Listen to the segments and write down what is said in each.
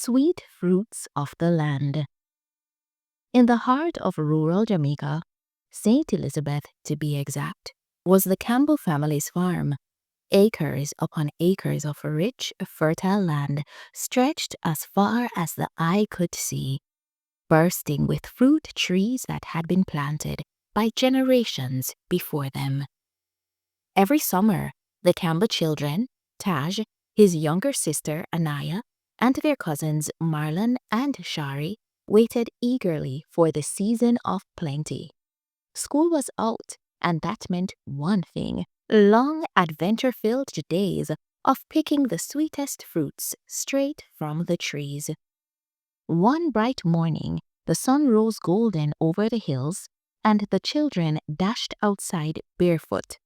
Sweet fruits of the land. In the heart of rural Jamaica, St. Elizabeth to be exact, was the Campbell family's farm. Acres upon acres of rich, fertile land stretched as far as the eye could see, bursting with fruit trees that had been planted by generations before them. Every summer, the Campbell children, Taj, his younger sister Anaya, and their cousins Marlon and Shari waited eagerly for the season of plenty. School was out, and that meant one thing: long, adventure-filled days of picking the sweetest fruits straight from the trees. One bright morning, the sun rose golden over the hills, and the children dashed outside barefoot.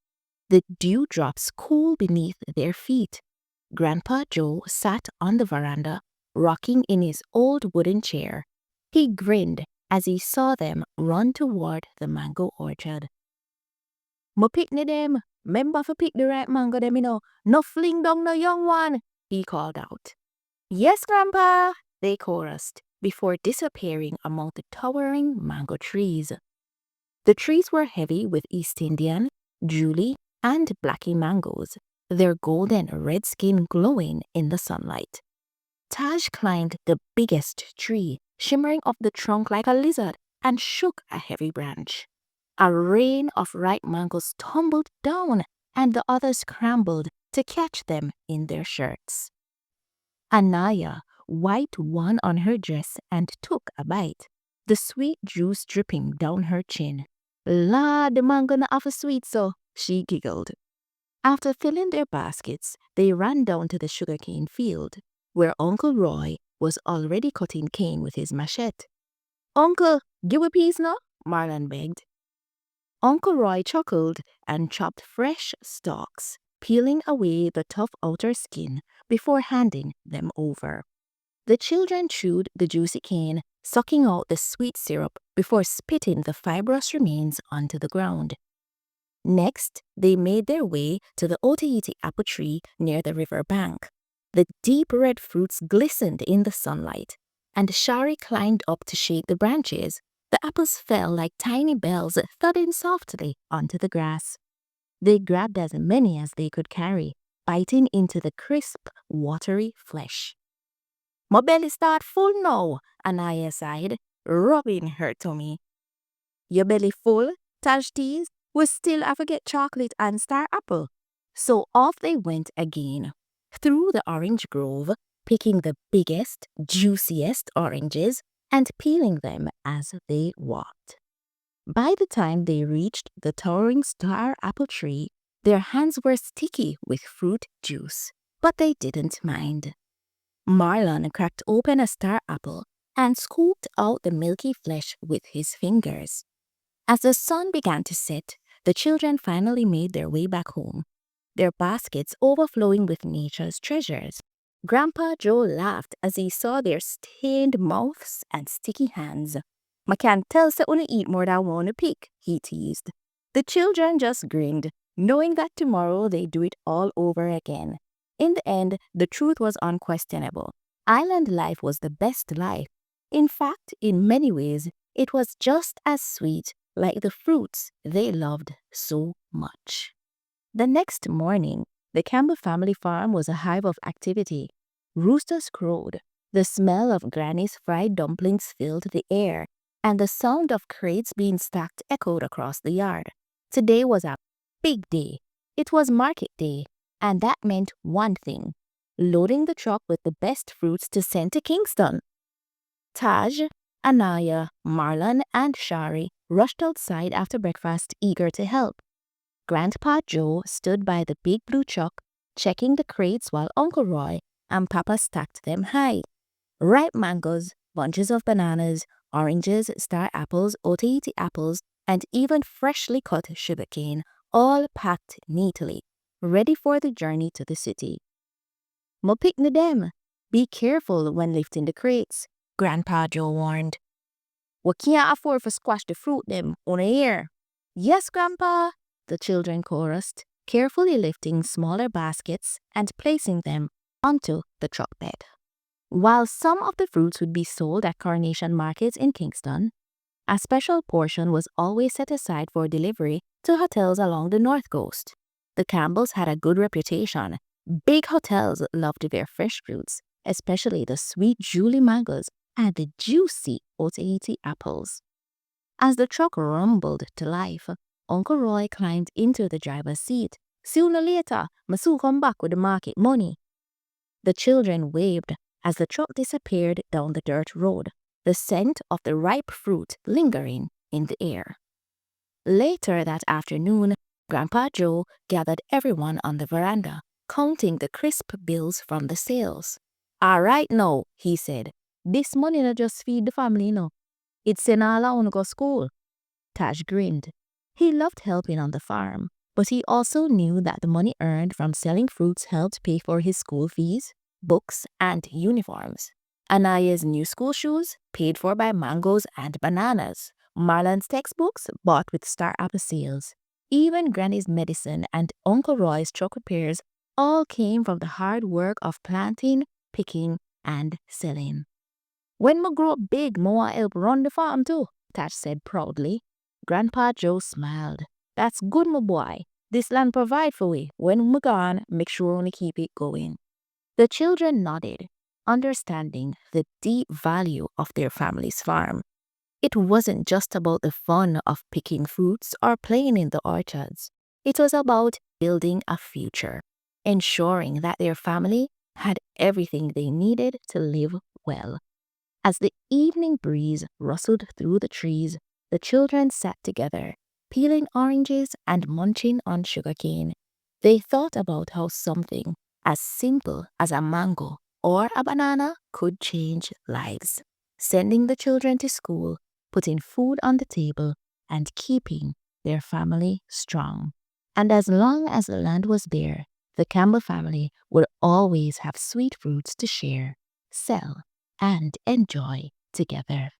The dewdrops cool beneath their feet. Grandpa Joe sat on the veranda, rocking in his old wooden chair. He grinned as he saw them run toward the mango orchard. "Mo pick ne dem, 'member for pick the right mango dem, no fling down no young one," he called out. "Yes, Grandpa," they chorused, before disappearing among the towering mango trees. The trees were heavy with East Indian, Julie, and Blackie mangoes, their golden red skin glowing in the sunlight. Taj climbed the biggest tree, shimmering off the trunk like a lizard, and shook a heavy branch. A rain of ripe mangoes tumbled down, and the others scrambled to catch them in their shirts. Anaya wiped one on her dress and took a bite, the sweet juice dripping down her chin. "Lord, the mango not half sweet so," she giggled. After filling their baskets, they ran down to the sugarcane field, where Uncle Roy was already cutting cane with his machete. "Uncle, give a piece now," Marlon begged. Uncle Roy chuckled and chopped fresh stalks, peeling away the tough outer skin before handing them over. The children chewed the juicy cane, sucking out the sweet syrup before spitting the fibrous remains onto the ground. Next, they made their way to the otaheite apple tree near the river bank. The deep red fruits glistened in the sunlight, and Shari climbed up to shake the branches. The apples fell like tiny bells, thudding softly onto the grass. They grabbed as many as they could carry, biting into the crisp, watery flesh. "My belly start full now," Anaya sighed, rubbing her tummy. "Your belly full?" Taj teased. "We still have to get chocolate and star apple." So off they went again, through the orange grove, picking the biggest, juiciest oranges and peeling them as they walked. By the time they reached the towering star apple tree, their hands were sticky with fruit juice, but they didn't mind. Marlon cracked open a star apple and scooped out the milky flesh with his fingers. As the sun began to set, the children finally made their way back home, their baskets overflowing with nature's treasures. Grandpa Joe laughed as he saw their stained mouths and sticky hands. "I can't tell say una eat more than one pick," he teased. The children just grinned, knowing that tomorrow they'd do it all over again. In the end, the truth was unquestionable. Island life was the best life. In fact, in many ways, it was just as sweet, like the fruits they loved so much. The next morning, the Campbell family farm was a hive of activity. Roosters crowed, the smell of Granny's fried dumplings filled the air, and the sound of crates being stacked echoed across the yard. Today was a big day. It was market day, and that meant one thing: loading the truck with the best fruits to send to Kingston. Taj, Anaya, Marlon, and Shari rushed outside after breakfast, eager to help. Grandpa Joe stood by the big blue truck, checking the crates while Uncle Roy and Papa stacked them high. Ripe mangoes, bunches of bananas, oranges, star apples, otaheite apples, and even freshly cut sugarcane, all packed neatly, ready for the journey to the city. "Mo pick na dem. Be careful when lifting the crates," Grandpa Joe warned. "We can't afford to squash the fruit dem, on here." "Yes, Grandpa," the children chorused, carefully lifting smaller baskets and placing them onto the truck bed. While some of the fruits would be sold at coronation markets in Kingston, a special portion was always set aside for delivery to hotels along the North Coast. The Campbells had a good reputation. Big hotels loved their fresh fruits, especially the sweet Julie mangoes and the juicy otaheite apples. As the truck rumbled to life, Uncle Roy climbed into the driver's seat. Sooner or later, Masu come back with the market money. The children waved as the truck disappeared down the dirt road, the scent of the ripe fruit lingering in the air. Later that afternoon, Grandpa Joe gathered everyone on the veranda, counting the crisp bills from the sales. "All right now," he said. "This money not just feed the family, no. It's send all our own go school." Taj grinned. He loved helping on the farm, but he also knew that the money earned from selling fruits helped pay for his school fees, books, and uniforms. Anaya's new school shoes, paid for by mangoes and bananas. Marlon's textbooks, bought with Star Apple sales. Even Granny's medicine and Uncle Roy's truck repairs all came from the hard work of planting, picking, and selling. "When me grow up big, me want help run the farm too," Taj said proudly. Grandpa Joe smiled. "That's good, my boy. This land provide for we. When we gone, make sure we keep it going." The children nodded, understanding the deep value of their family's farm. It wasn't just about the fun of picking fruits or playing in the orchards. It was about building a future, ensuring that their family had everything they needed to live well. As the evening breeze rustled through the trees, the children sat together, peeling oranges and munching on sugarcane. They thought about how something as simple as a mango or a banana could change lives, sending the children to school, putting food on the table, and keeping their family strong. And as long as the land was there, the Campbell family would always have sweet fruits to share, sell, and enjoy together.